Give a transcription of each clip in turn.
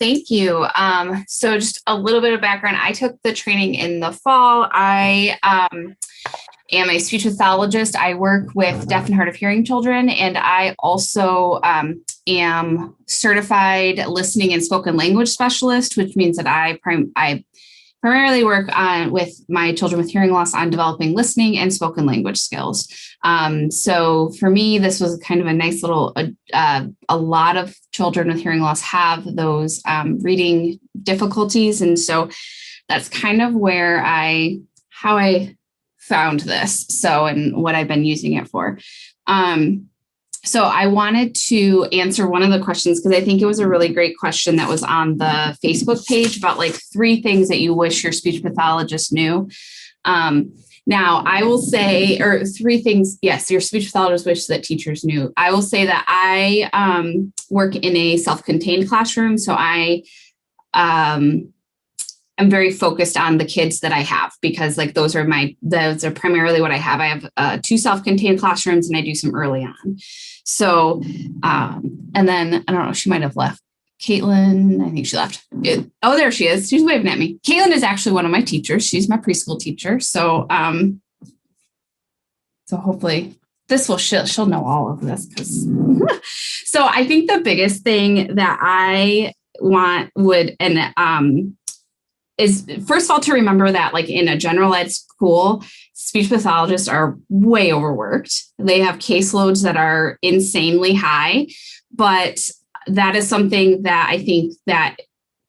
thank you. So just a little bit of background. I took the training in the fall. I am a speech pathologist. I work with deaf and hard of hearing children, and I also am certified listening and spoken language specialist, which means that I primarily work with my children with hearing loss on developing listening and spoken language skills. So for me, this was kind of a nice little, a lot of children with hearing loss have those reading difficulties. And so that's kind of where how I found this. So, and what I've been using it for. So I wanted to answer one of the questions because I think it was a really great question that was on the Facebook page about like 3 things that you wish your speech pathologist knew. Now I will say, or 3 things, yes, your speech pathologist wish that teachers knew. I will say that I work in a self-contained classroom. So I I'm very focused on the kids that I have because like those are primarily what I have. I have 2 self-contained classrooms and I do some early on. So, and then I don't know, she might have left. Caitlin, I think she left. Oh, there she is. She's waving at me. Caitlin is actually one of my teachers. She's my preschool teacher. So, so hopefully this will, she'll know all of this because, so I think the biggest thing that I is first of all, to remember that like in a general ed school, speech pathologists are way overworked. They have caseloads that are insanely high, but that is something that I think that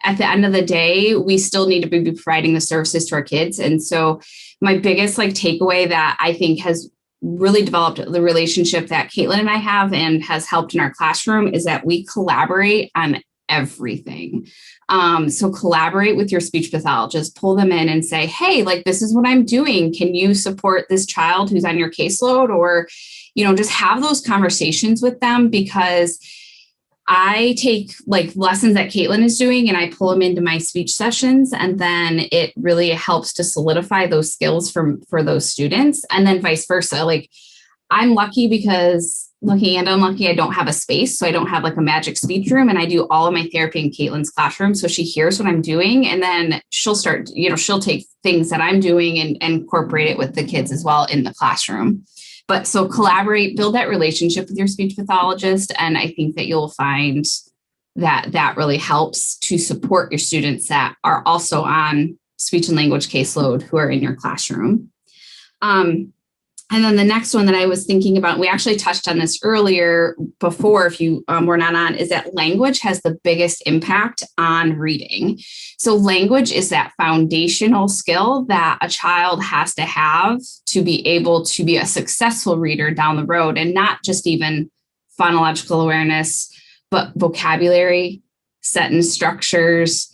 at the end of the day, we still need to be providing the services to our kids. And so my biggest like takeaway that I think has really developed the relationship that Caitlin and I have and has helped in our classroom is that we collaborate on everything. So collaborate with your speech pathologist, pull them in and say, hey, like, this is what I'm doing. Can you support this child who's on your caseload? Or, just have those conversations with them, because I take like lessons that Caitlin is doing and I pull them into my speech sessions. And then it really helps to solidify those skills for those students. And then vice versa. Like I'm lucky because lucky and unlucky, I don't have a space. So I don't have like a magic speech room, and I do all of my therapy in Caitlin's classroom. So she hears what I'm doing, and then she'll start, she'll take things that I'm doing and incorporate it with the kids as well in the classroom. But so collaborate, build that relationship with your speech pathologist. And I think that you'll find that that really helps to support your students that are also on speech and language caseload who are in your classroom. And then the next one that I was thinking about, we actually touched on this earlier before, if you were not on, is that language has the biggest impact on reading. So language is that foundational skill that a child has to have to be able to be a successful reader down the road, and not just even phonological awareness, but vocabulary, sentence structures,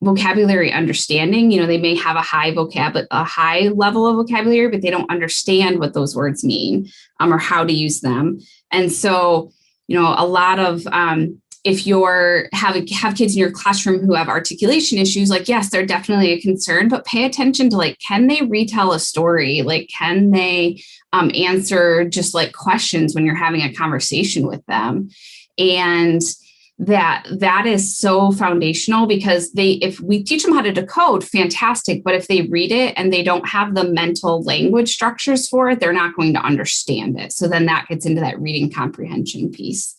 vocabulary understanding. They may have a high level of vocabulary, but they don't understand what those words mean or how to use them. And so, a lot of if you're have kids in your classroom who have articulation issues, like yes, they're definitely a concern, but pay attention to like, can they retell a story? Like, can they answer just like questions when you're having a conversation with them? And that is so foundational, because if we teach them how to decode, fantastic. But if they read it and they don't have the mental language structures for it, they're not going to understand it. So then that gets into that reading comprehension piece.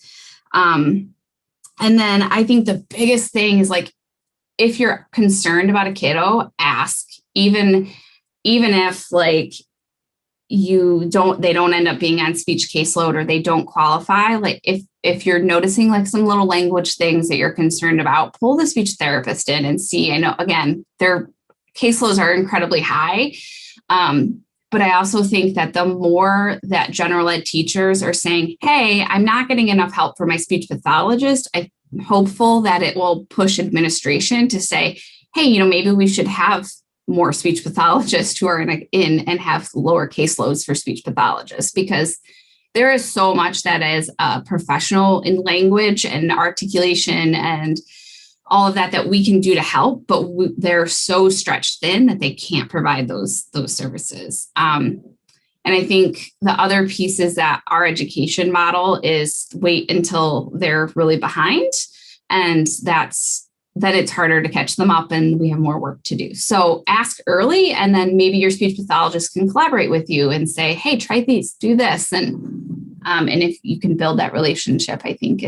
And then I think the biggest thing is like, if you're concerned about a kiddo, ask, even if like they don't end up being on speech caseload or they don't qualify. Like if you're noticing like some little language things that you're concerned about, pull the speech therapist in and see. I know, again, their caseloads are incredibly high. But I also think that the more that general ed teachers are saying, hey, I'm not getting enough help for my speech pathologist, I'm hopeful that it will push administration to say, hey, maybe we should have more speech pathologists who are in and have lower caseloads for speech pathologists, because there is so much that is professional in language and articulation and all of that we can do to help, but they're so stretched thin that they can't provide those services. And I think the other piece is that our education model is wait until they're really behind And then it's harder to catch them up and we have more work to do. So ask early, and then maybe your speech pathologist can collaborate with you and say, hey, try these, do this. And if you can build that relationship, I think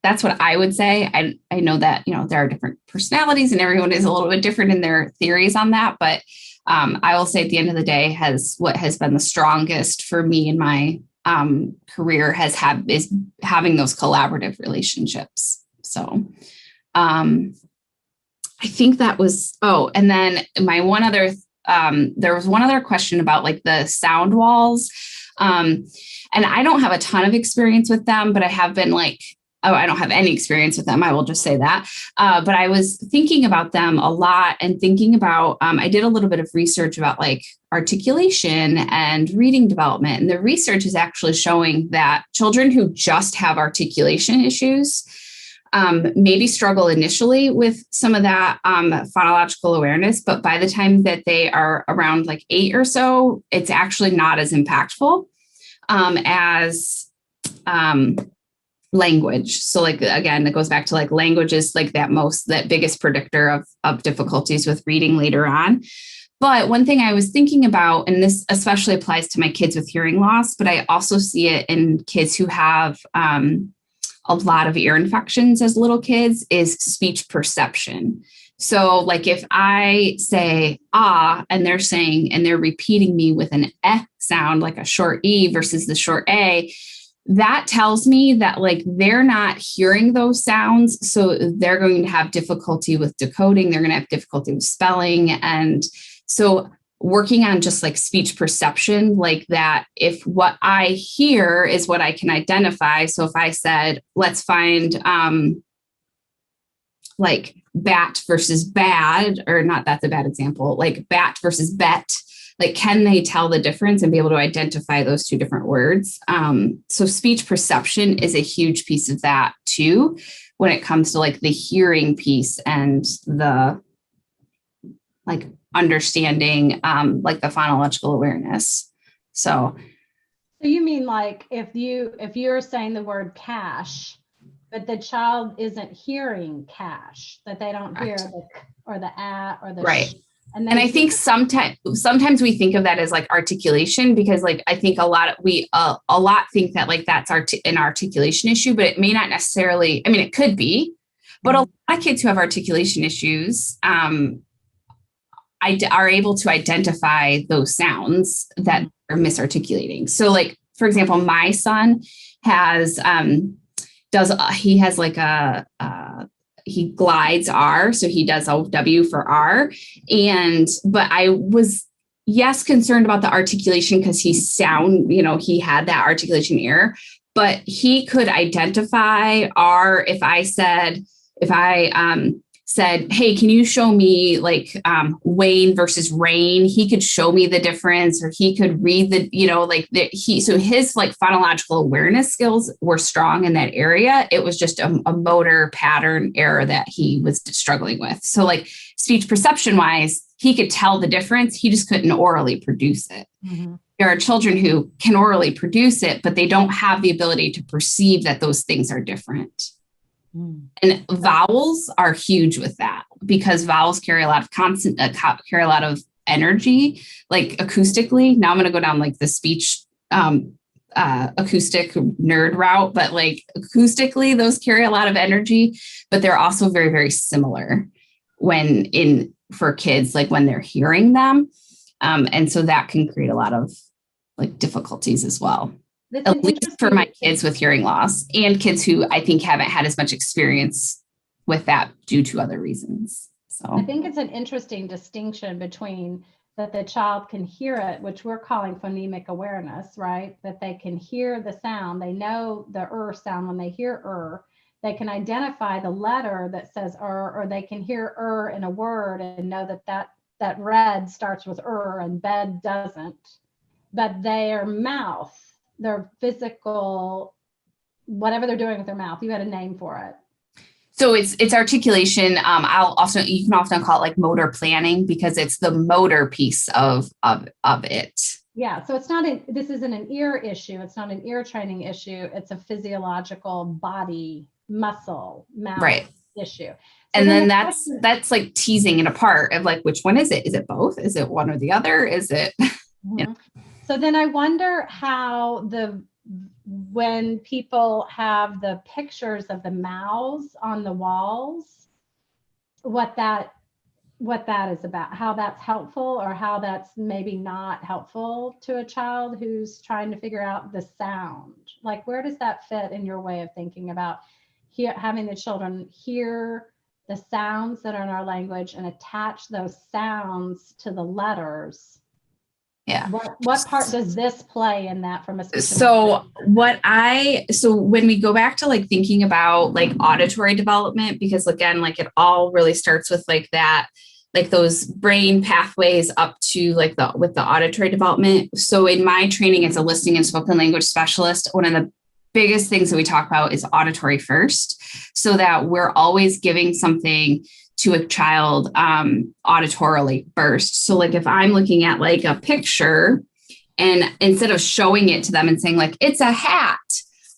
that's what I would say. I know that, there are different personalities and everyone is a little bit different in their theories on that. But I will say at the end of the day, what has been the strongest for me in my career is having those collaborative relationships. So I think that was, and then my there was one other question about like the sound walls. And I don't have a ton of experience with them, but I have been I don't have any experience with them. I will just say that. But I was thinking about them a lot and thinking about, I did a little bit of research about like articulation and reading development. And the research is actually showing that children who just have articulation issues maybe struggle initially with some of that phonological awareness, but by the time that they are around like 8 or so, it's actually not as impactful as language. So like, again, it goes back to like language is like that biggest predictor of difficulties with reading later on. But one thing I was thinking about, and this especially applies to my kids with hearing loss, but I also see it in kids who have a lot of ear infections as little kids, is speech perception. So like if I say and they're repeating me with an sound, like a short E versus the short A, that tells me that like they're not hearing those sounds. So they're going to have difficulty with decoding. They're going to have difficulty with spelling. And so working on just like speech perception, like that, if what I hear is what I can identify. So if I said, let's find like bat versus bad, or not, that's a bad example, like bat versus bet, like, can they tell the difference and be able to identify those two different words? So speech perception is a huge piece of that too, when it comes to like the hearing piece and the like understanding like the phonological awareness. So you mean like if you're saying the word cash, but the child isn't hearing cash, that they don't hear the or the or the right. And I think sometimes we think of that as like articulation, because like I think a lot think that like that's an articulation issue, but it may not necessarily. I mean, it could be, but a lot of kids who have articulation issues are able to identify those sounds that are misarticulating. So like, for example, my son has, he has like he glides R. So he does a W for R. But I was, concerned about the articulation because he had that articulation error, but he could identify R. If I said, hey, can you show me like Wayne versus rain? He could show me the difference, or he could read so his like phonological awareness skills were strong in that area. It was just a motor pattern error that he was struggling with. So like speech perception wise, he could tell the difference. He just couldn't orally produce it. Mm-hmm. There are children who can orally produce it, but they don't have the ability to perceive that those things are different. And vowels are huge with that, because vowels carry a lot of carry a lot of energy, like acoustically. Now I'm going to go down like the speech acoustic nerd route, but like acoustically, those carry a lot of energy, but they're also very, very similar for kids, like when they're hearing them. And so that can create a lot of like difficulties as well. At least for my kids with hearing loss, and kids who I think haven't had as much experience with that due to other reasons. So I think it's an interesting distinction between that the child can hear it, which we're calling phonemic awareness, right? That they can hear the sound. They know the sound when they hear They can identify the letter that says or they can hear in a word and know that red starts with and bed doesn't. But their mouth, their physical, whatever they're doing with their mouth, you had a name for it. So it's articulation. You can often call it like motor planning, because it's the motor piece of it. Yeah. So this isn't an ear issue. It's not an ear training issue. It's a physiological body muscle, mouth Right. issue. So and then that's like teasing it apart of like, which one is it? Is it both? Is it one or the other? Is it? Mm-hmm. So then I wonder how when people have the pictures of the mouths on the walls, what that is about, how that's helpful or how that's maybe not helpful to a child who's trying to figure out the sound. Like, where does that fit in your way of thinking about having the children hear the sounds that are in our language and attach those sounds to the letters? Yeah. What part does this play in that from a speech? So when we go back to like thinking about like auditory development, because again, like it all really starts with like that, like those brain pathways up to like with the auditory development. So in my training as a listening and spoken language specialist, one of the biggest things that we talk about is auditory first, so that we're always giving something to a child auditorily first. So like if I'm looking at like a picture and instead of showing it to them and saying like, it's a hat,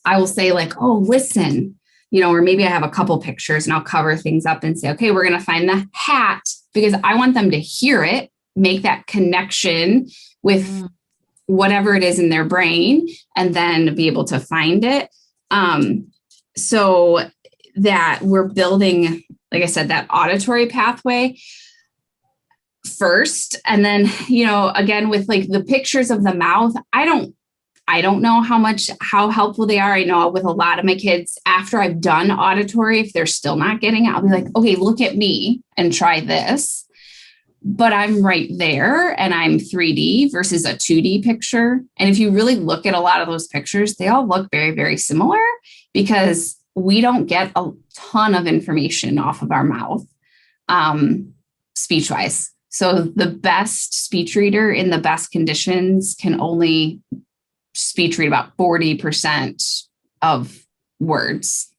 I will say like, oh, listen, or maybe I have a couple pictures and I'll cover things up and say, okay, we're going to find the hat, because I want them to hear it, make that connection with whatever it is in their brain, and then be able to find it. So that we're building, like I said, that auditory pathway first. And then, again, with like the pictures of the mouth, I don't know how helpful they are. I know with a lot of my kids, after I've done auditory, if they're still not getting it, I'll be like, okay, look at me and try this. But I'm right there and I'm 3D versus a 2D picture. And if you really look at a lot of those pictures, they all look very, very similar, because we don't get a ton of information off of our mouth, speech-wise. So the best speech reader in the best conditions can only speech read about 40% of words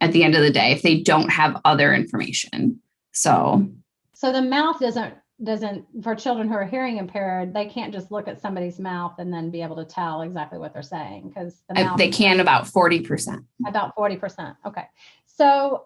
at the end of the day if they don't have other information. So the mouth doesn't for children who are hearing impaired, they can't just look at somebody's mouth and then be able to tell exactly what they're saying, because the mouth they can about 40%. About 40%. Okay. So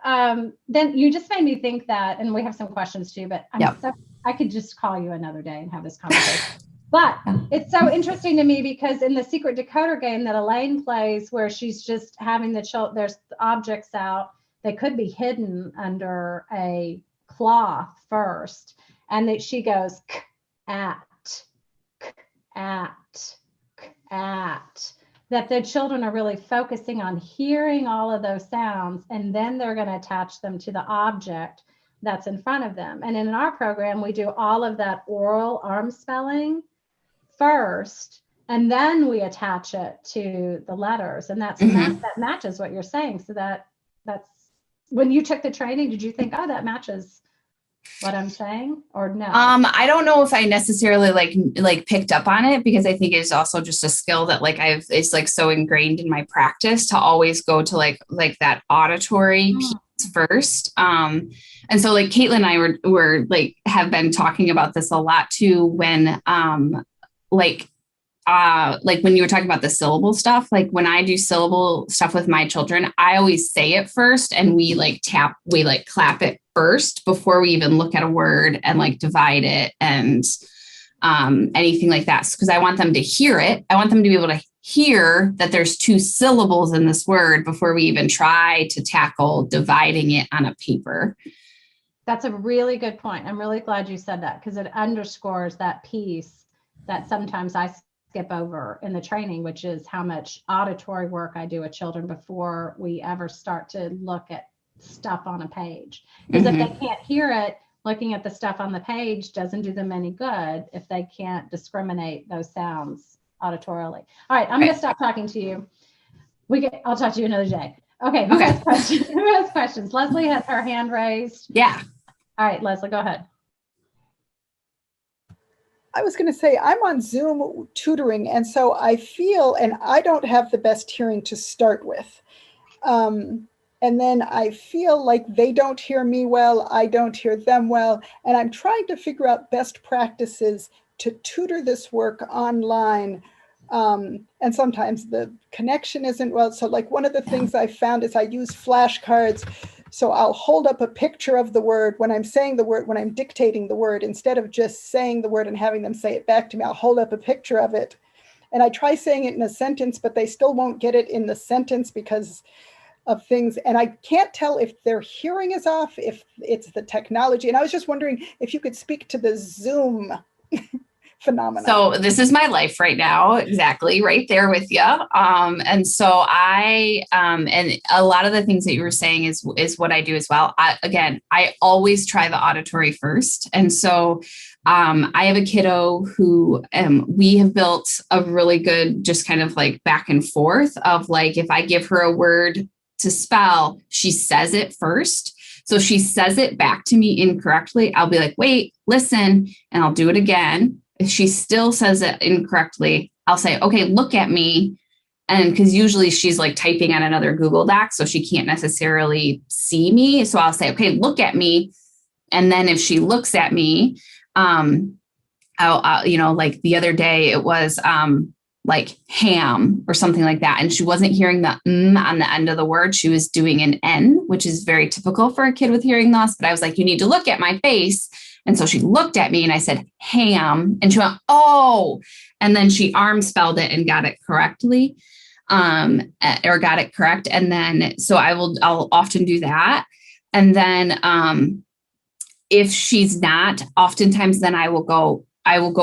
then you just made me think that, and we have some questions too, but I could just call you another day and have this conversation. But it's so interesting to me because in the secret decoder game that Elaine plays, where she's just having there's objects out, they could be hidden under a cloth first, and that she goes at, that the children are really focusing on hearing all of those sounds, and then they're going to attach them to the object that's in front of them. And in our program, we do all of that oral arm spelling first, and then we attach it to the letters, and that matches what you're saying. So that's when you took the training, did you think, oh, that matches what I'm saying, or no? I don't know if I necessarily like picked up on it, because I think it's also just a skill that like it's like so ingrained in my practice to always go to like that auditory piece first. And so like Caitlin and I were like have been talking about this a lot too, when like when you were talking about the syllable stuff, like when I do syllable stuff with my children, I always say it first, and we clap it first before we even look at a word and like divide it and anything like that. Because I want them to hear it. I want them to be able to hear that there's 2 syllables in this word before we even try to tackle dividing it on a paper. That's a really good point. I'm really glad you said that, because it underscores that piece that sometimes I skip over in the training, which is how much auditory work I do with children before we ever start to look at stuff on a page. Because if they can't hear it, looking at the stuff on the page doesn't do them any good if they can't discriminate those sounds auditorily. All right, I'm going to stop talking to you. I'll talk to you another day. Okay, who has questions? Who has questions? Leslie has her hand raised. Yeah. All right, Leslie, go ahead. I was going to say, I'm on Zoom tutoring, and so I feel, and I don't have the best hearing to start with. And then I feel like they don't hear me well, I don't hear them well, and I'm trying to figure out best practices to tutor this work online And sometimes the connection isn't well. So like one of the things I found is I use flashcards. So I'll hold up a picture of the word when I'm saying the word, when I'm dictating the word, instead of just saying the word and having them say it back to me, I'll hold up a picture of it. And I try saying it in a sentence, but they still won't get it in the sentence because of things. And I can't tell if their hearing is off, if it's the technology. And I was just wondering if you could speak to the Zoom phenomenon. So this is my life right now, exactly right there with you. And so and a lot of the things that you were saying is what I do as well. I always try the auditory first. And so I have a kiddo who we have built a really good, just kind of like back and forth of like, if I give her a word to spell, she says it first. So she says it back to me incorrectly. I'll be like, wait, listen, and I'll do it again. If she still says it incorrectly, I'll say, okay, look at me. And because usually she's like typing on another Google Doc, so she can't necessarily see me. So I'll say, okay, look at me. And then if she looks at me, I'll like the other day, it was like ham or something like that. And she wasn't hearing the on the end of the word. She was doing an N, which is very typical for a kid with hearing loss. But I was like, you need to look at my face. And so she looked at me and I said, ham. And she went, oh, and then she arm spelled it and got it correctly, or got it correct. And then, so I'll often do that. And then if she's not, oftentimes then I will go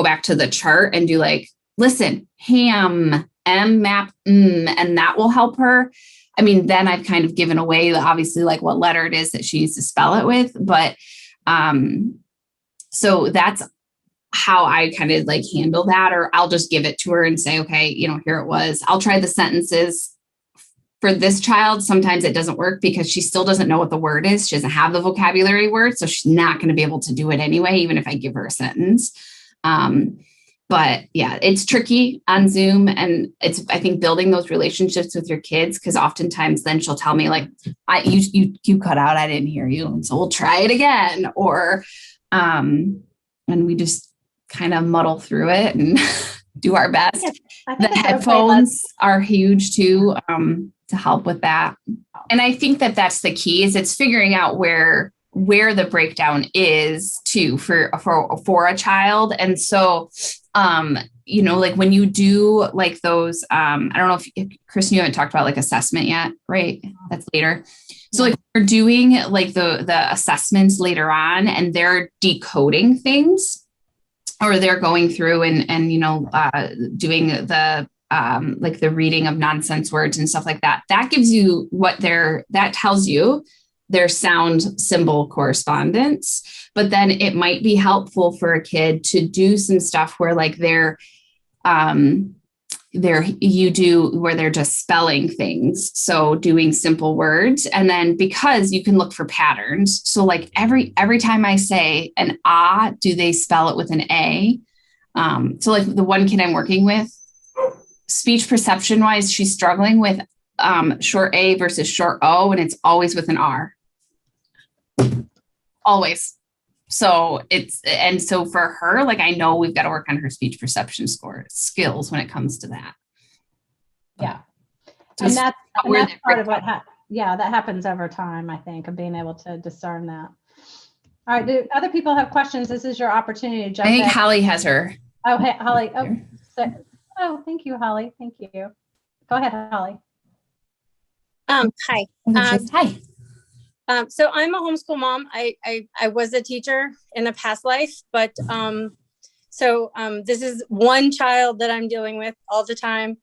back to the chart and do like, listen, ham, M, map, and that will help her. I mean, then I've kind of given away, obviously, like what letter it is that she needs to spell it with. But so that's how I kind of like handle that, or I'll just give it to her and say, okay, here it was. I'll try the sentences for this child. Sometimes it doesn't work because she still doesn't know what the word is. She doesn't have the vocabulary word. So she's not going to be able to do it anyway, even if I give her a sentence. But yeah, it's tricky on Zoom. And it's, I think, building those relationships with your kids, because oftentimes then she'll tell me like, you cut out, I didn't hear you. And so we'll try it again. Or, and we just kind of muddle through it and do our best. The headphones are huge too, to help with that. And I think that that's the key, is it's figuring out where the breakdown is too for a child. And so, like when you do like those, I don't know if Kristen, you haven't talked about like assessment yet, right? That's later. So like we're doing like the assessments later on, and they're decoding things, or they're going through and doing the like the reading of nonsense words and stuff like that. That gives you that tells you their sound symbol correspondence. But then it might be helpful for a kid to do some stuff where like where they're just spelling things. So doing simple words. And then because you can look for patterns. So like every time I say an ah, do they spell it with an A? So like the one kid I'm working with, speech perception wise, she's struggling with short A versus short O, and it's always with an R. Always. So so for her, like I know we've got to work on her speech perception skills when it comes to that. Yeah. And that's part of what that happens over time, I think, of being able to discern that. All right. Do other people have questions? This is your opportunity to jump in. I think Holly has her. Oh, hey, Holly. Oh, thank you, Holly. Thank you. Go ahead, Holly. Hi. Hi. So I'm a homeschool mom. I was a teacher in a past life, but this is one child that I'm dealing with all the time.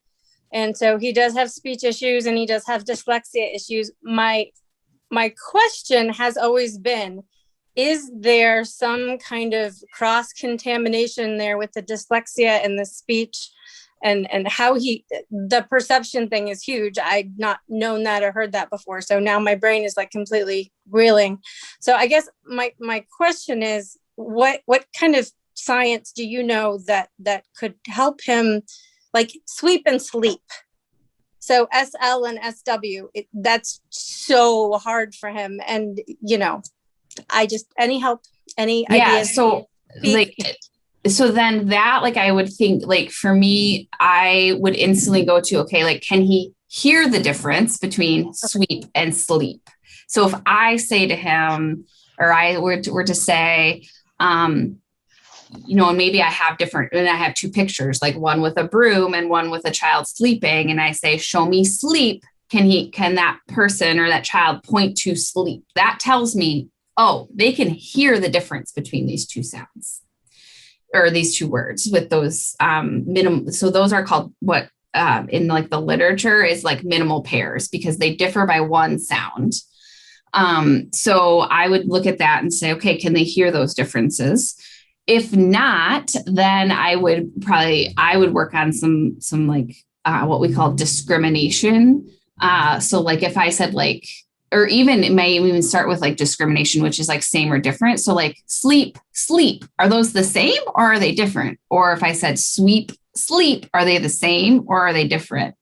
And so he does have speech issues and he does have dyslexia issues. My question has always been, is there some kind of cross-contamination there with the dyslexia and the speech? And how the perception thing is huge. I'd not known that or heard that before. So now my brain is like completely reeling. So I guess my question is, what kind of science do you know that could help him like sweep and sleep? So SL and SW, that's so hard for him. And, any help, any ideas? So like, so then that, like, I would think, like, for me, I would instantly go to, okay, like, can he hear the difference between sweep and sleep? So if I say to him, or I were to say, you know, and maybe I have different, and I have two pictures, like one with a broom and one with a child sleeping. And I say, show me sleep. Can that person or that child point to sleep? That tells me, oh, they can hear the difference between these two sounds or these two words with those minimum. So those are called what in like the literature is like minimal pairs, because they differ by one sound. So I would look at that and say, okay, can they hear those differences? If not, then I would work on some like what we call discrimination. So like if I said like, or even it may even start with like discrimination, which is like same or different. So like sleep, are those the same or are they different? Or if I said sweep, sleep, are they the same or are they different?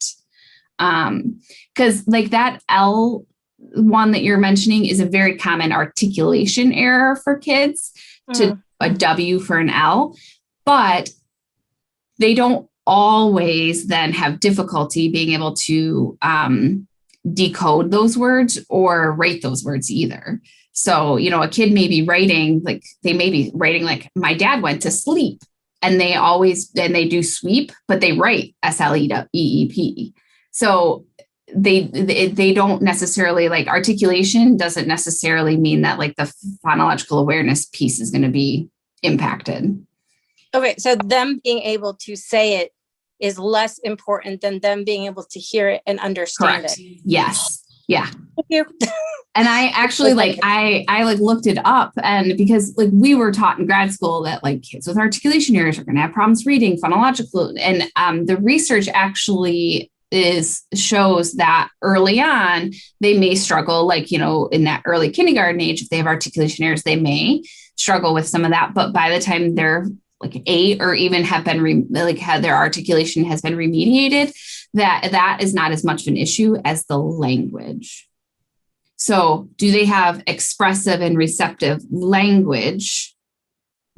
Because like that L one that you're mentioning is a very common articulation error for kids to a W for an L, but they don't always then have difficulty being able to decode those words or write those words either. So, you know, a kid may be writing like my dad went to sleep, and they do sweep, but they write SLEEP. So they don't necessarily, like, articulation doesn't necessarily mean that like the phonological awareness piece is going to be impacted. Okay, so them being able to say it is less important than them being able to hear it and understand Correct. it. Yes. Yeah. Thank you. And I actually I like looked it up, and because like we were taught in grad school that like kids with articulation errors are going to have problems reading phonological, and the research actually shows that early on they may struggle, like, you know, in that early kindergarten age, if they have articulation errors, they may struggle with some of that. But by the time they're like 8 or even have been had their articulation has been remediated, that is not as much of an issue as the language. So do they have expressive and receptive language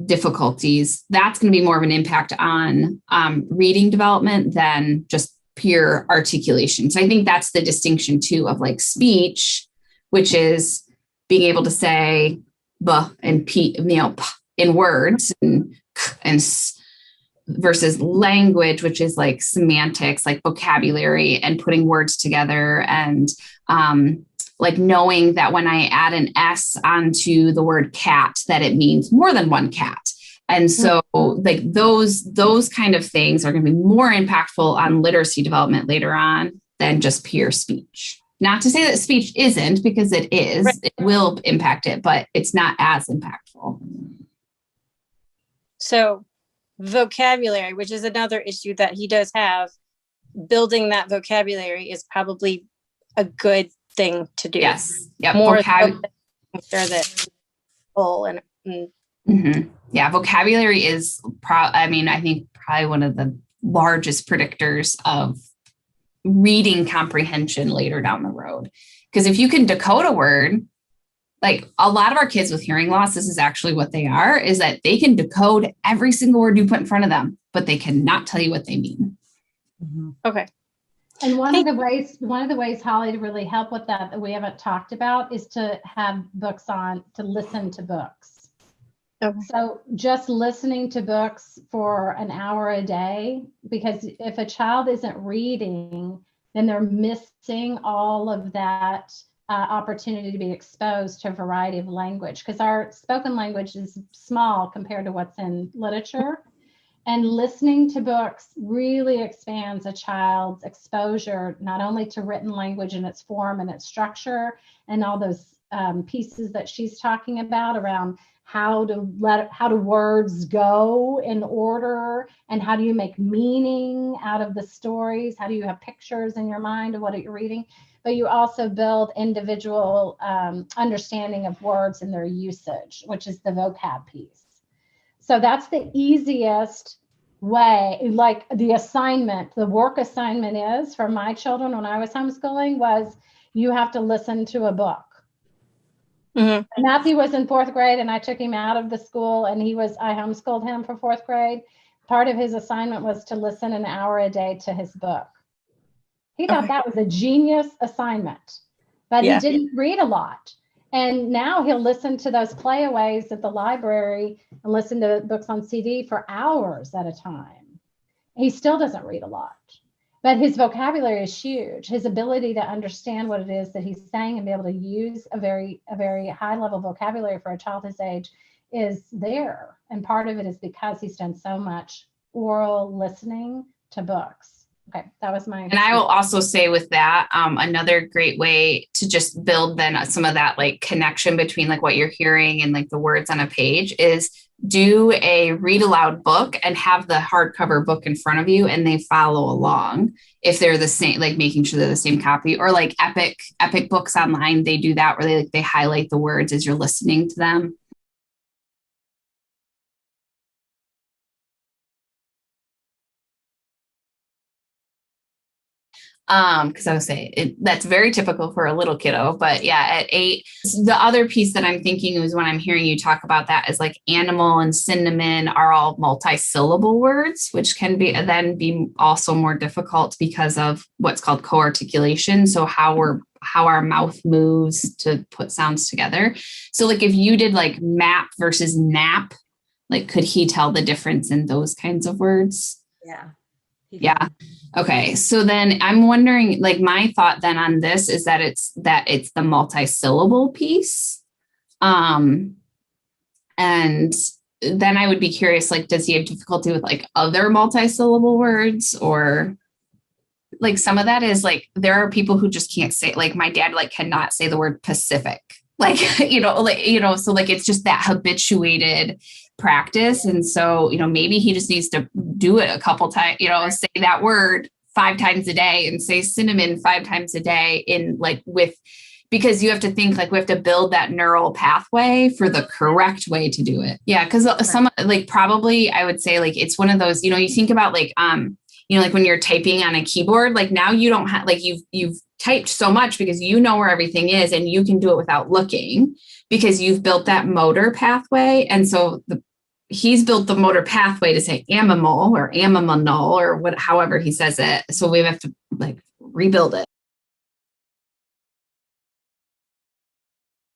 difficulties? That's going to be more of an impact on reading development than just pure articulation. So I think that's the distinction too of like speech, which is being able to say b and p, you know, p in words and k and s, versus language, which is like semantics, like vocabulary and putting words together, and like knowing that when I add an S onto the word cat, that it means more than one cat. And so like those kind of things are going to be more impactful on literacy development later on than just pure speech. Not to say that speech isn't, because it is, right. It will impact it, but it's not as impactful. So vocabulary, which is another issue that he does have, building that vocabulary is probably a good thing to do. Yes. Yep. More sure that full and mm-hmm. Yeah, vocabulary is I think probably one of the largest predictors of reading comprehension later down the road. Because if you can decode a word, like a lot of our kids with hearing loss, this is actually what they are, is that they can decode every single word you put in front of them, but they cannot tell you what they mean. Mm-hmm. Okay. And one of the ways, Holly, to really help with that we haven't talked about is to have books on, to listen to books. Okay. So just listening to books for an hour a day, because if a child isn't reading, then they're missing all of that opportunity to be exposed to a variety of language, because our spoken language is small compared to what's in literature. And listening to books really expands a child's exposure, not only to written language in its form and its structure and all those pieces that she's talking about around how do words go in order, and how do you make meaning out of the stories? How do you have pictures in your mind of what you're reading? But you also build individual understanding of words and their usage, which is the vocab piece. So that's the easiest way. Like the work assignment is for my children when I was homeschooling was you have to listen to a book. Mm-hmm. Matthew was in 4th grade and I took him out of the school and I homeschooled him for 4th grade. Part of his assignment was to listen an hour a day to his book. He thought that was a genius assignment, but he didn't read a lot. And now he'll listen to those playaways at the library and listen to books on CD for hours at a time. He still doesn't read a lot, but his vocabulary is huge. His ability to understand what it is that he's saying and be able to use a very high level vocabulary for a child his age is there. And part of it is because he's done so much oral listening to books. Okay, that was my. And I will also say with that, another great way to just build then some of that like connection between like what you're hearing and like the words on a page is do a read aloud book and have the hardcover book in front of you and they follow along if they're the same, like making sure they're the same copy, or like epic books online. They do that where they highlight the words as you're listening to them. Because I would say that's very typical for a little kiddo, but yeah, at 8, the other piece that I'm thinking is when I'm hearing you talk about that is like animal and cinnamon are all multi-syllable words, which can be also more difficult because of what's called co-articulation. So how our mouth moves to put sounds together. So like if you did like map versus nap, like could he tell the difference in those kinds of words? Yeah. Okay. So then I'm wondering, like my thought then on this is that it's the multi-syllable piece. And then I would be curious, like, does he have difficulty with like other multi-syllable words, or like some of that is like, there are people who just can't say, like my dad, like cannot say the word Pacific, like, so like, it's just that habituated practice. And so, maybe he just needs to do it a couple times, say that word 5 times a day and say cinnamon 5 times a day because you have to think like we have to build that neural pathway for the correct way to do it. Yeah. Cause some like probably I would say like, it's one of those, you think about like, like when you're typing on a keyboard, like now you don't have, like you've typed so much because you know where everything is and you can do it without looking because you've built that motor pathway. And so he's built the motor pathway to say animal or animal or however he says it. So we have to like rebuild it.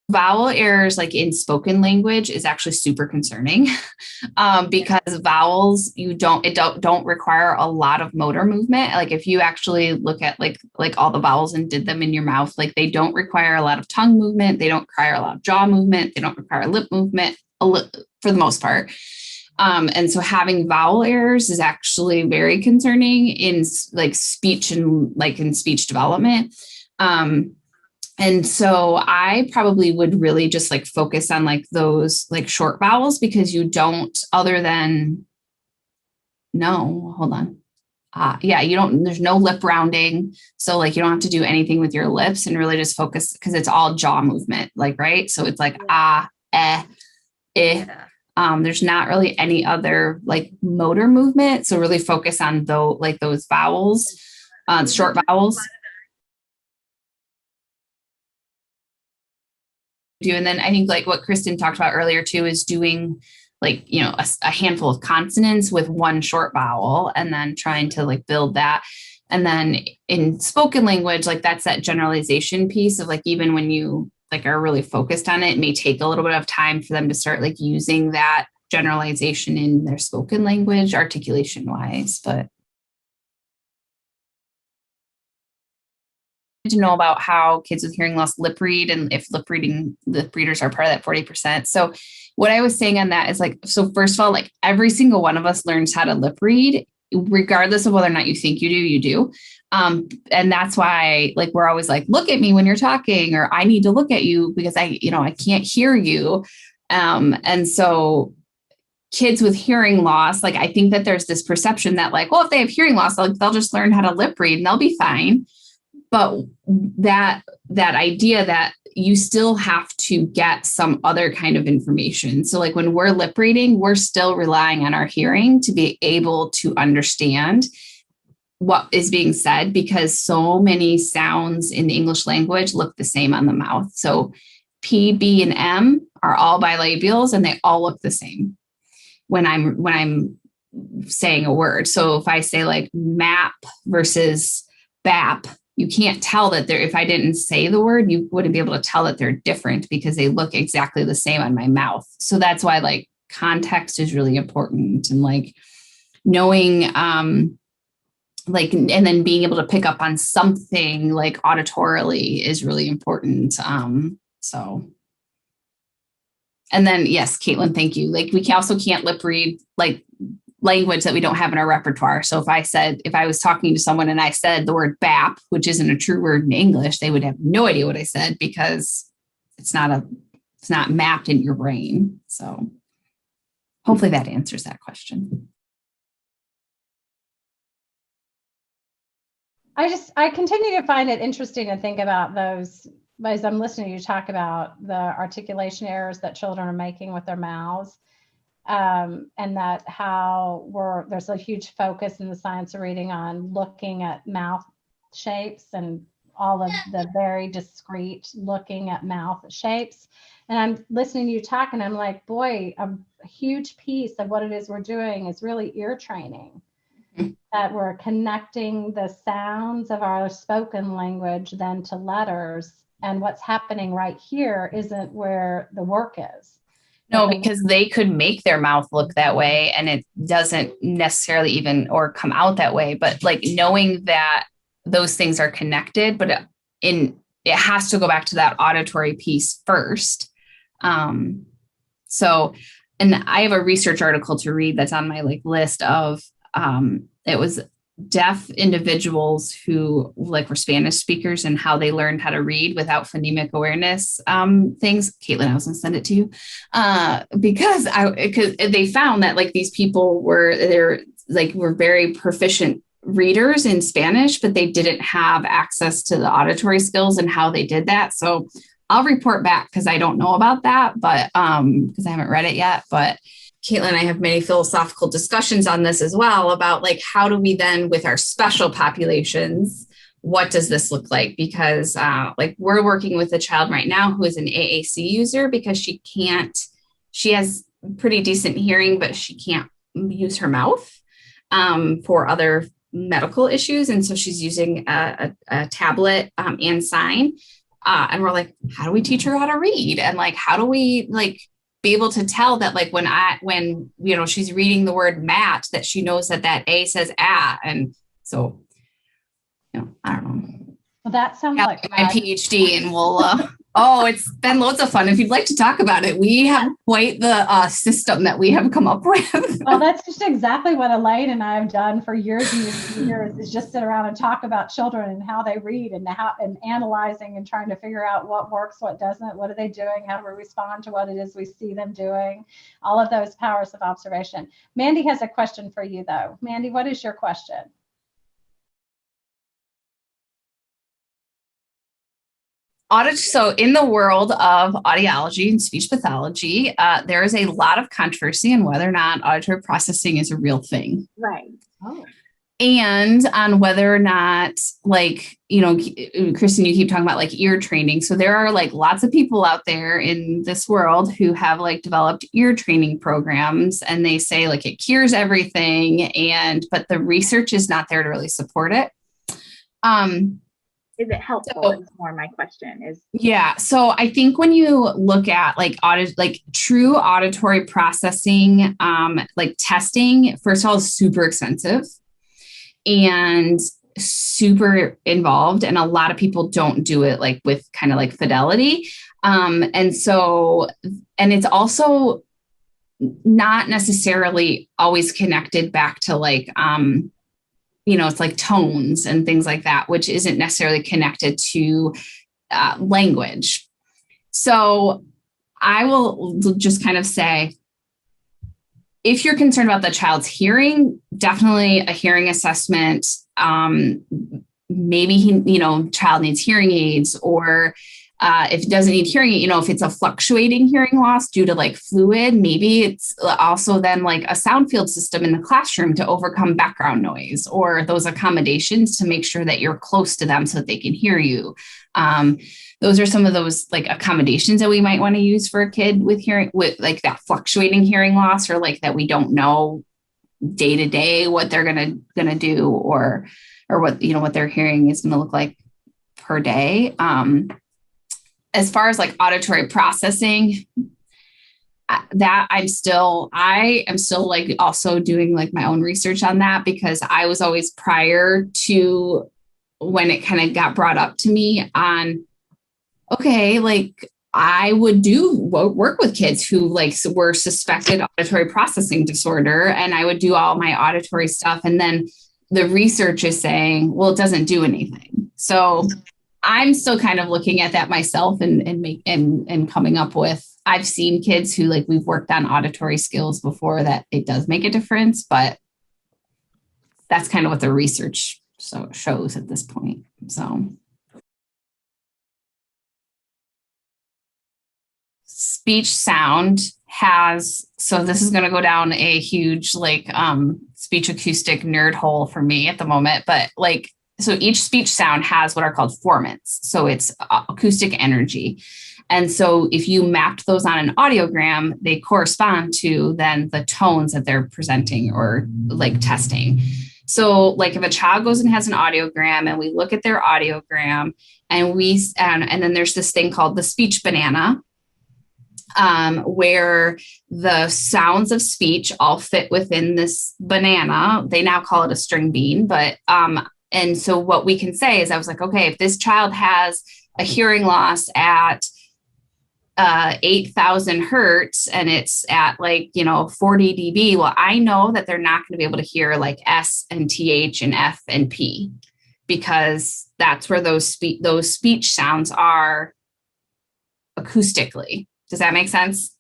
Vowel errors like in spoken language is actually super concerning because vowels don't require a lot of motor movement. Like if you actually look at like all the vowels and did them in your mouth, like they don't require a lot of tongue movement. They don't require a lot of jaw movement. They don't require lip movement for the most part. And so having vowel errors is actually very concerning in like speech and like in speech development. And so I probably would really just like focus on like those like short vowels because you don't there's no lip rounding. So like you don't have to do anything with your lips and really just focus because it's all jaw movement, like, right. So it's like, there's not really any other like motor movement. So really focus on those vowels, short vowels. And then I think like what Kristen talked about earlier too is doing like, a handful of consonants with one short vowel and then trying to like build that. And then in spoken language, like that's that generalization piece of like, even when you like are really focused on it, it may take a little bit of time for them to start like using that generalization in their spoken language articulation wise, but to know about how kids with hearing loss lip read and if lip readers are part of that 40%. So what I was saying on that is like, so first of all, like every single one of us learns how to lip read, regardless of whether or not you think you do. And that's why like, we're always like, look at me when you're talking, or I need to look at you because I can't hear you. And so kids with hearing loss, like, I think that there's this perception that like, well, if they have hearing loss, they'll just learn how to lip read and they'll be fine. But that idea that you still have to get some other kind of information. So like when we're lip reading, we're still relying on our hearing to be able to understand what is being said because so many sounds in the English language look the same on the mouth. So P, B, and M are all bilabials, and they all look the same when I'm saying a word. So if I say like map versus BAP, you can't tell that if I didn't say the word, you wouldn't be able to tell that they're different because they look exactly the same on my mouth. So that's why like context is really important, and like knowing, like, and then being able to pick up on something like auditorily is really important. So, and then yes, Caitlin, thank you. Like we also can't lip read like language that we don't have in our repertoire. So if I was talking to someone and I said the word BAP, which isn't a true word in English, they would have no idea what I said because it's not mapped in your brain. So hopefully that answers that question. I continue to find it interesting to think about those, as I'm listening to you talk about the articulation errors that children are making with their mouths. And that there's a huge focus in the science of reading on looking at mouth shapes and all of the very discrete looking at mouth shapes. And I'm listening to you talk and I'm like, boy, a huge piece of what it is we're doing is really ear training. Mm-hmm. That we're connecting the sounds of our spoken language then to letters. And what's happening right here isn't where the work is. No, because they could make their mouth look that way and it doesn't necessarily even or come out that way. But like knowing that those things are connected, but it has to go back to that auditory piece first. So, and I have a research article to read that's on my like list of, it was deaf individuals who like were Spanish speakers and how they learned how to read without phonemic awareness things. Caitlin, I was gonna send it to you because they found that like these people were very proficient readers in Spanish, but they didn't have access to the auditory skills and how they did that. So I'll report back because I don't know about that, but because I haven't read it yet, but Caitlin and I have many philosophical discussions on this as well about like, how do we then with our special populations, what does this look like? Because like we're working with a child right now who is an AAC user because she has pretty decent hearing, but she can't use her mouth for other medical issues. And so she's using a tablet and sign. And we're like, how do we teach her how to read? And like, how do we like be able to tell that like when you know she's reading the word mat that she knows that A says ah, and so you know I don't know. Well, that sounds like my PhD, and we'll it's been loads of fun. If you'd like to talk about it, we have quite the system that we have come up with. Well, that's just exactly what Elaine and I have done for years and years and years, is just sit around and talk about children and how they read and analyzing and trying to figure out what works, what doesn't, what are they doing, how do we respond to what it is we see them doing, all of those powers of observation. Mandy has a question for you though. Mandy, what is your question? So in the world of audiology and speech pathology, there is a lot of controversy on whether or not auditory processing is a real thing. Right. Oh. And on whether or not, like, you know, Kristen, you keep talking about like ear training. So there are like lots of people out there in this world who have like developed ear training programs, and they say like it cures everything, but the research is not there to really support it. Is it helpful? So, is more my question is. Yeah. So I think when you look at like true auditory processing, like testing, first of all, is super expensive and super involved. And a lot of people don't do it like with kind of like fidelity. And it's also not necessarily always connected back to like, you know, it's like tones and things like that, which isn't necessarily connected to language. So I will just kind of say, if you're concerned about the child's hearing, definitely a hearing assessment. Maybe child needs hearing aids, or If it doesn't need hearing, if it's a fluctuating hearing loss due to like fluid, maybe it's also then like a sound field system in the classroom to overcome background noise, or those accommodations to make sure that you're close to them so that they can hear you. Those are some of those like accommodations that we might want to use for a kid with hearing, with like that fluctuating hearing loss, or like that we don't know day to day what they're gonna do, or what what their hearing is gonna look like per day. As far as like auditory processing, that I am still like also doing like my own research on that, because I was always, prior to when it kind of got brought up to me on, okay, like I would work with kids who like were suspected auditory processing disorder, and I would do all my auditory stuff. And then the research is saying, well, it doesn't do anything. So I'm still kind of looking at that myself and coming up with, I've seen kids who like we've worked on auditory skills before that it does make a difference, but that's kind of what the research shows at this point. So speech sound has, so this is going to go down a huge like speech acoustic nerd hole for me at the moment, but like, so each speech sound has what are called formants. So it's acoustic energy. And so if you mapped those on an audiogram, they correspond to then the tones that they're presenting or like testing. So like if a child goes and has an audiogram and we look at their audiogram and and then there's this thing called the speech banana, where the sounds of speech all fit within this banana. They now call it a string bean, but and so what we can say is, I was like, okay, if this child has a hearing loss at 8,000 hertz and it's at like, 40 dB, well, I know that they're not going to be able to hear like S and TH and F and P, because that's where those speech sounds are acoustically. Does that make sense?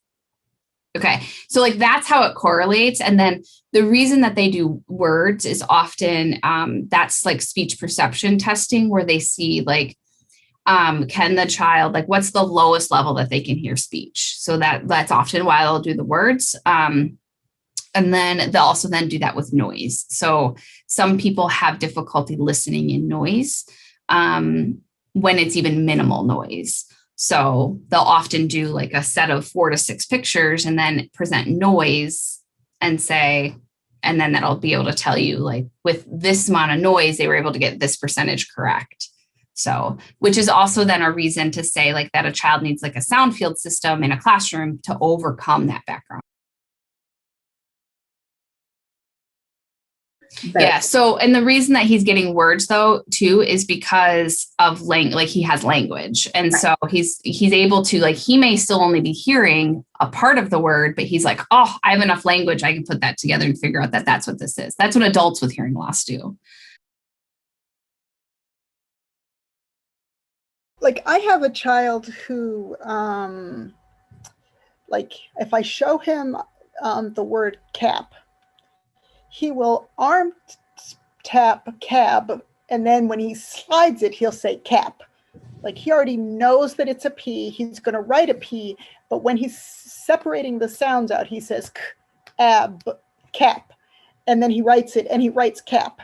Okay. So like, that's how it correlates. And then the reason that they do words is often that's like speech perception testing, where they see like, can the child, like what's the lowest level that they can hear speech? So that's often why they'll do the words. And then they'll also then do that with noise. So some people have difficulty listening in noise when it's even minimal noise. So they'll often do like a set of 4 to 6 pictures and then present noise and say, and then that'll be able to tell you like with this amount of noise, they were able to get this percentage correct. So, which is also then a reason to say like that a child needs like a sound field system in a classroom to overcome that background. Yeah. So, and the reason that he's getting words though, too, is because of like he has language. And so he's able to, like, he may still only be hearing a part of the word, but he's like, oh, I have enough language. I can put that together and figure out that that's what this is. That's what adults with hearing loss do. Like I have a child who, like if I show him the word cap, he will arm tap cab, and then when he slides it, he'll say cap. Like he already knows that it's a P. He's going to write a P, but when he's separating the sounds out, he says k, ab, cap, and then he writes it, and he writes cap.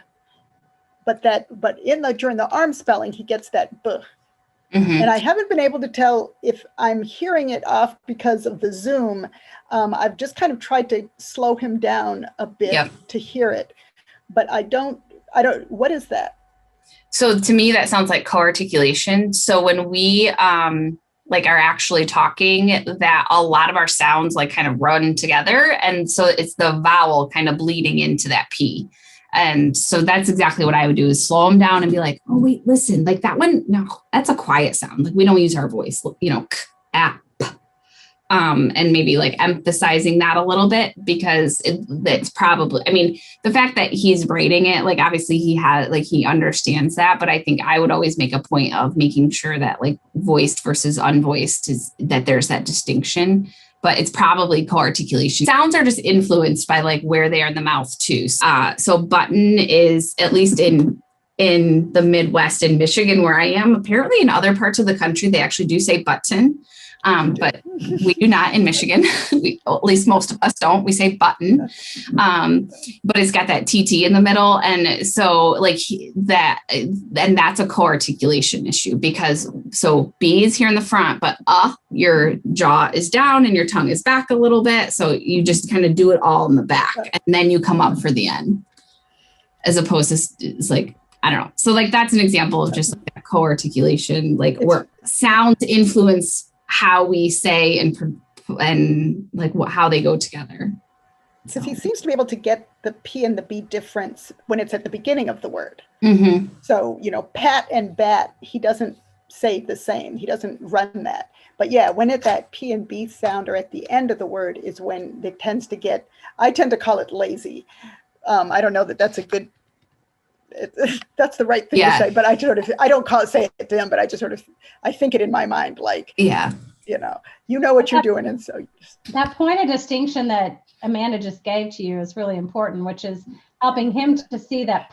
But during the arm spelling, he gets that b. Mm-hmm. And I haven't been able to tell if I'm hearing it off because of the Zoom. I've just kind of tried to slow him down a bit to hear it, but I don't, what is that? So to me, that sounds like co-articulation. So when we like are actually talking, that a lot of our sounds like kind of run together. And so it's the vowel kind of bleeding into that P. And so that's exactly what I would do, is slow them down and be like, oh, wait, listen, like that one, no, that's a quiet sound. Like we don't use our voice, k, ap. And maybe like emphasizing that a little bit, because it's probably, I mean, the fact that he's writing it, like obviously he understands that, but I think I would always make a point of making sure that like voiced versus unvoiced is that there's that distinction. But it's probably co-articulation. Sounds are just influenced by like where they are in the mouth too. So button is, at least in in the Midwest in Michigan, where I am. Apparently in other parts of the country, they actually do say button. But we do not in Michigan. At least most of us don't. We say button. But it's got that TT in the middle. And so like that, and that's a co-articulation issue because so B is here in the front, but your jaw is down and your tongue is back a little bit. So you just kind of do it all in the back and then you come up for the end as opposed to it's like, I don't know. So like, that's an example of just like that co-articulation, like where sounds influence how we say and like how they go together. Because he seems to be able to get the P and the B difference when it's at the beginning of the word. Mm-hmm. So, pat and bat, he doesn't say the same. He doesn't run that. But yeah, when that P and B sound are at the end of the word is when it tends to get, I tend to call it lazy. I don't know that that's a good, that's the right thing to say, but I don't say it to him, but I just I think it in my mind, like, you know what you're doing. And so that point of distinction that Amanda just gave to you is really important, which is helping him to see that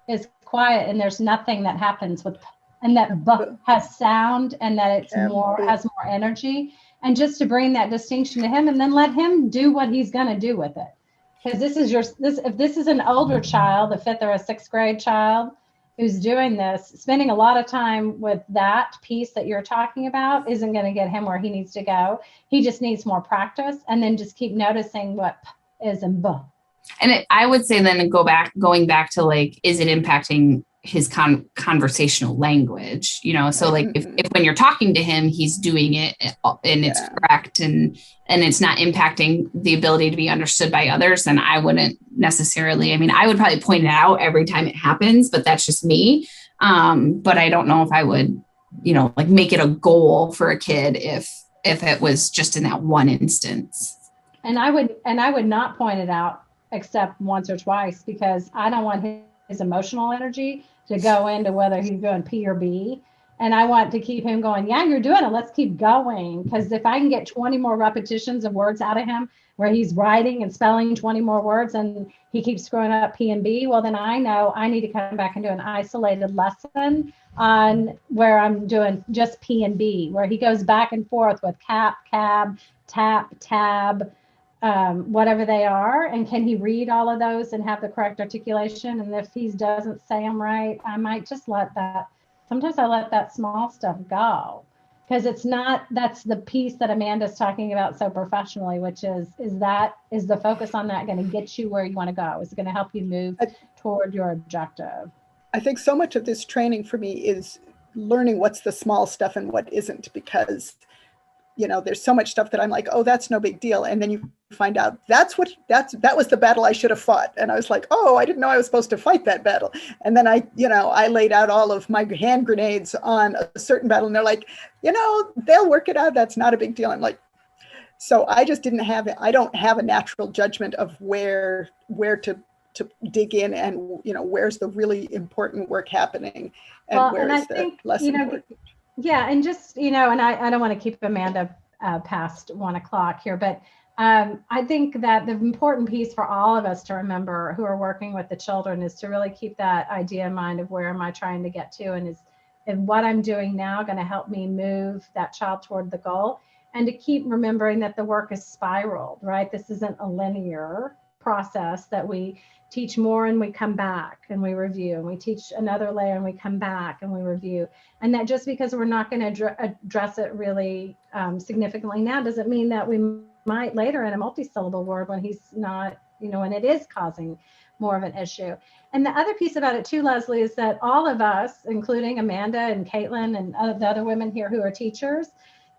P is quiet and there's nothing that happens with P, and that B has sound and that it's has more energy, and just to bring that distinction to him and then let him do what he's going to do with it. Because if this is an older child, a 5th or a 6th grade child who's doing this, spending a lot of time with that piece that you're talking about isn't going to get him where he needs to go. He just needs more practice and then just keep noticing what P is and B. And I would say then going back to like, is it impacting his conversational language? So like if when you're talking to him, he's doing it and it's correct and it's not impacting the ability to be understood by others, then I wouldn't necessarily, I would probably point it out every time it happens, but that's just me. But I don't know if I would, like make it a goal for a kid if it was just in that one instance. And I would not point it out except once or twice, because I don't want his emotional energy to go into whether he's going P or B. And I want to keep him going, yeah, you're doing it. Let's keep going. Because if I can get 20 more repetitions of words out of him where he's writing and spelling 20 more words and he keeps screwing up P and B, well, then I know I need to come back and do an isolated lesson on where I'm doing just P and B, where he goes back and forth with cap, cab, tap, tab, whatever they are. And can he read all of those and have the correct articulation? And if he doesn't say them right, I might just sometimes I let that small stuff go, because that's the piece that Amanda's talking about so professionally, which is the focus on that going to get you where you want to go? Is it going to help you move toward your objective? I think so much of this training for me is learning what's the small stuff and what isn't, because there's so much stuff that I'm like, oh, that's no big deal. And then you find out that was the battle I should have fought. And I was like, oh, I didn't know I was supposed to fight that battle. And then I laid out all of my hand grenades on a certain battle. And they're like, they'll work it out. That's not a big deal. I'm like, so I just didn't have it. I don't have a natural judgment of where to dig in and, where's the really important work happening and where's the less important. Yeah, and just, and I don't want to keep Amanda past 1 o'clock here, but I think that the important piece for all of us to remember who are working with the children is to really keep that idea in mind of where am I trying to get to, and is what I'm doing now going to help me move that child toward the goal, and to keep remembering that the work is spiraled, right? This isn't a linear process that we teach more and we come back and we review, and we teach another layer and we come back and we review. And that just because we're not going to address it really significantly now doesn't mean that we might later in a multi-syllable word when he's not, when it is causing more of an issue. And the other piece about it too, Leslie, is that all of us, including Amanda and Caitlin and the other women here who are teachers,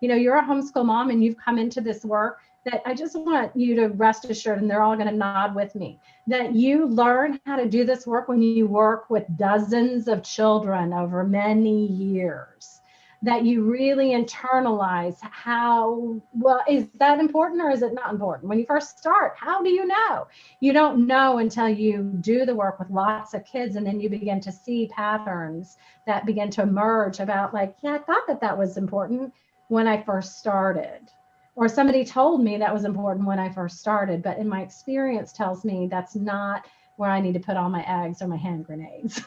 you're a homeschool mom and you've come into this work, that I just want you to rest assured, and they're all going to nod with me, that you learn how to do this work when you work with dozens of children over many years, that you really internalize is that important or is it not important? When you first start, how do you know? You don't know until you do the work with lots of kids, and then you begin to see patterns that begin to emerge about like, yeah, I thought that was important when I first started. Or somebody told me that was important when I first started, but in my experience tells me that's not where I need to put all my eggs or my hand grenades.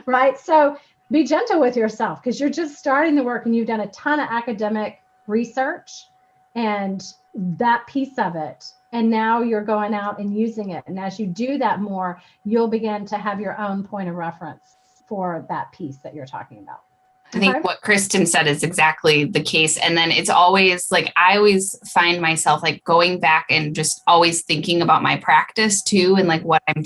right? So be gentle with yourself because you're just starting the work and you've done a ton of academic research and that piece of it. And now you're going out and using it. And as you do that more, you'll begin to have your own point of reference for that piece that you're talking about. I think what Kristen said is exactly the case. And then it's always like, I always find myself like going back and just always thinking about my practice too, and like what I'm